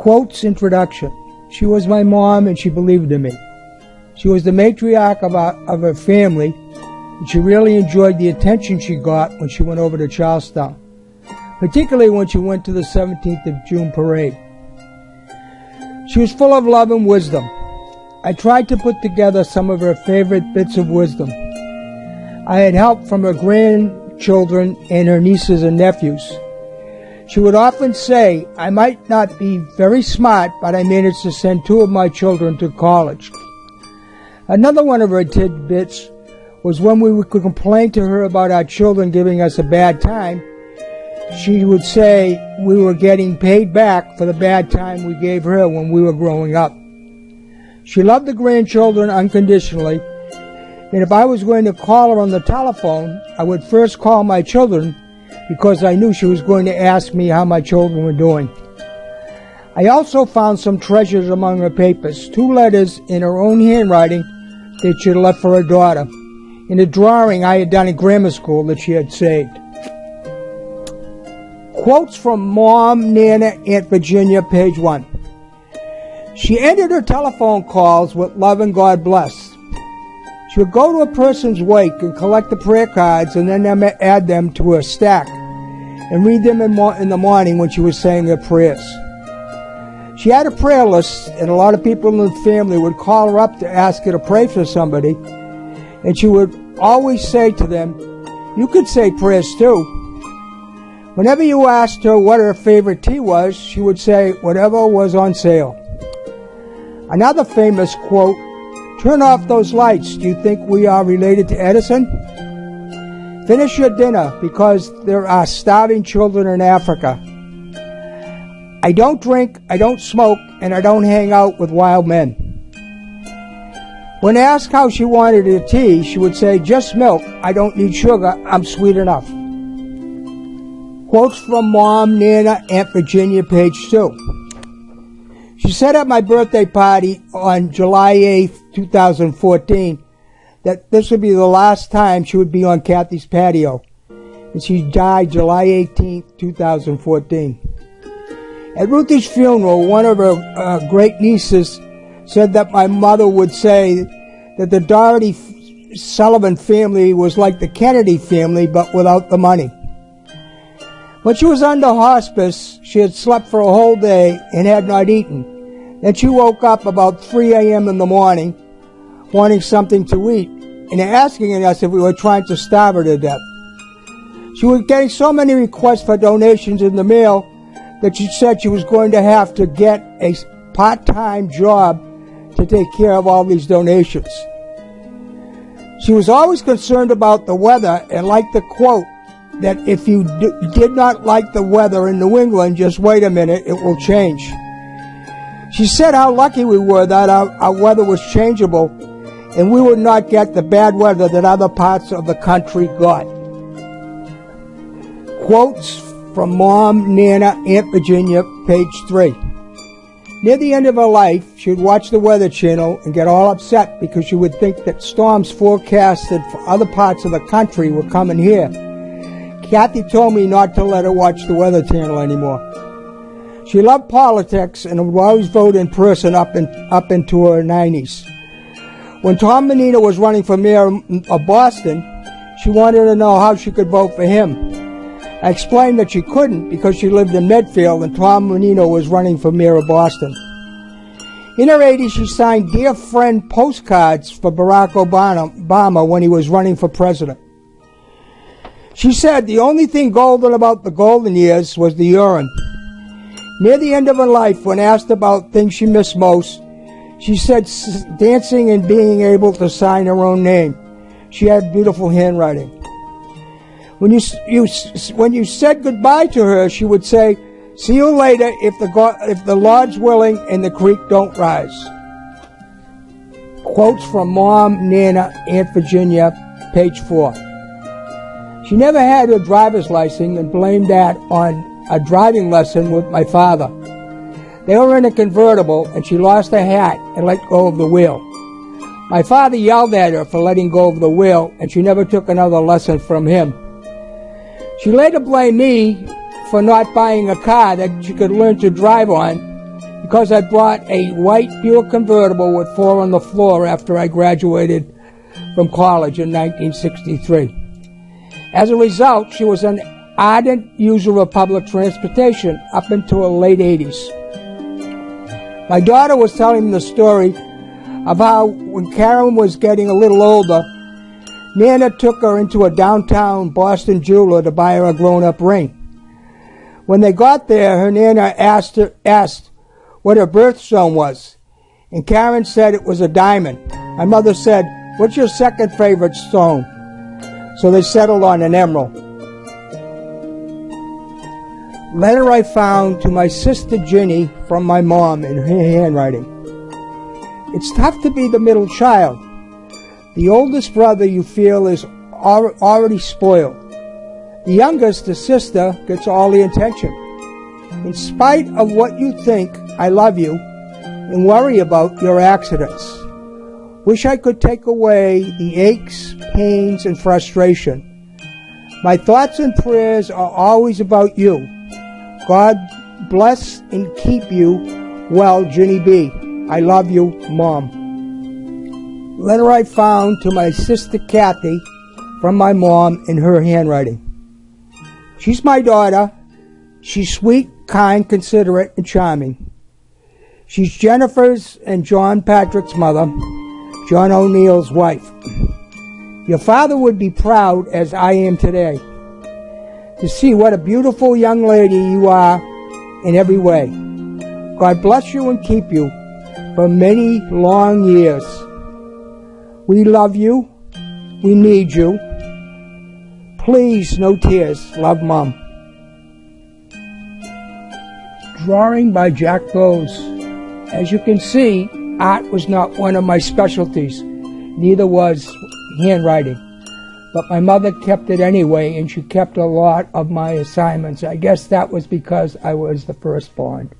Quotes introduction. She was my mom and she believed in me. She was the matriarch of her family, and she really enjoyed the attention she got when she went over to Charlestown, particularly when she went to the 17th of June parade. She was full of love and wisdom. I tried to put together some of her favorite bits of wisdom. I had help from her grandchildren and her nieces and nephews. She would often say, I might not be very smart, but I managed to send 2 of my children to college. Another one of her tidbits was when we could complain to her about our children giving us a bad time, she would say we were getting paid back for the bad time we gave her when we were growing up. She loved the grandchildren unconditionally, and if I was going to call her on the telephone, I would first call my children because I knew she was going to ask me how my children were doing. I also found some treasures among her papers, 2 letters in her own handwriting that she had left for her daughter, and a drawing I had done in grammar school that she had saved. Quotes from Mom, Nana, Aunt Virginia, page 1. She ended her telephone calls with love and God bless. She would go to a person's wake and collect the prayer cards and then add them to her stack and read them in the morning when she was saying her prayers. She had a prayer list, and a lot of people in the family would call her up to ask her to pray for somebody, and she would always say to them, you could say prayers too. Whenever you asked her what her favorite tea was, she would say whatever was on sale. Another famous quote, turn off those lights. Do you think we are related to Edison? Finish your dinner because there are starving children in Africa. I don't drink, I don't smoke, and I don't hang out with wild men. When asked how she wanted her tea, she would say, just milk. I don't need sugar. I'm sweet enough. Quotes from Mom, Nana, Aunt Virginia, page 2. She said at my birthday party on July 8th, 2014, that this would be the last time she would be on Kathy's patio. And she died July 18th, 2014. At Ruthie's funeral, one of her great nieces said that my mother would say that the Doherty Sullivan family was like the Kennedy family, but without the money. When she was under hospice, she had slept for a whole day and had not eaten. Then she woke up about 3 a.m. in the morning, wanting something to eat, and asking us if we were trying to starve her to death. She was getting so many requests for donations in the mail that she said she was going to have to get a part-time job to take care of all these donations. She was always concerned about the weather and liked the quote that if you did not like the weather in New England, just wait a minute, it will change. She said how lucky we were that our weather was changeable and we would not get the bad weather that other parts of the country got. Quotes from Mom, Nana, Aunt Virginia, page 3. Near the end of her life, she would watch the Weather Channel and get all upset because she would think that storms forecasted for other parts of the country were coming here. Kathy told me not to let her watch the Weather Channel anymore. She loved politics and would always vote in person up into her 90s. When Tom Menino was running for mayor of Boston, she wanted to know how she could vote for him. I explained that she couldn't because she lived in Medfield and Tom Menino was running for mayor of Boston. In her 80s, she signed Dear Friend postcards for Barack Obama when he was running for president. She said the only thing golden about the golden years was the urine. Near the end of her life, when asked about things she missed most, she said dancing and being able to sign her own name. She had beautiful handwriting. When you said goodbye to her, she would say, see you later if the Lord's willing and the creek don't rise. Quotes from Mom, Nana, Aunt Virginia, page 4. She never had her driver's license and blamed that on a driving lesson with my father. They were in a convertible and she lost her hat and let go of the wheel. My father yelled at her for letting go of the wheel and she never took another lesson from him. She later blamed me for not buying a car that she could learn to drive on because I bought a white Buick convertible with 4 on the floor after I graduated from college in 1963. As a result, she was an ardent user of public transportation up until her late 80s. My daughter was telling me the story of how when Karen was getting a little older, Nana took her into a downtown Boston jeweler to buy her a grown-up ring. When they got there, her Nana asked what her birthstone was, and Karen said it was a diamond. My mother said, "What's your second favorite stone?" So they settled on an emerald. Letter I found to my sister Ginny from my mom in her handwriting. It's tough to be the middle child. The oldest brother you feel is already spoiled. The youngest, the sister, gets all the attention. In spite of what you think, I love you and worry about your accidents. Wish I could take away the aches, pains, and frustration. My thoughts and prayers are always about you. God bless and keep you well, Ginny B. I love you, Mom. Letter I found to my sister Kathy from my mom in her handwriting. She's my daughter. She's sweet, kind, considerate, and charming. She's Jennifer's and John Patrick's mother, John O'Neill's wife. Your father would be proud, as I am today, to see what a beautiful young lady you are in every way. God bless you and keep you for many long years. We love you. We need you. Please, no tears. Love, Mom. Drawing by Jack Bowes. As you can see, art was not one of my specialties. Neither was handwriting. But my mother kept it anyway, and she kept a lot of my assignments. I guess that was because I was the firstborn.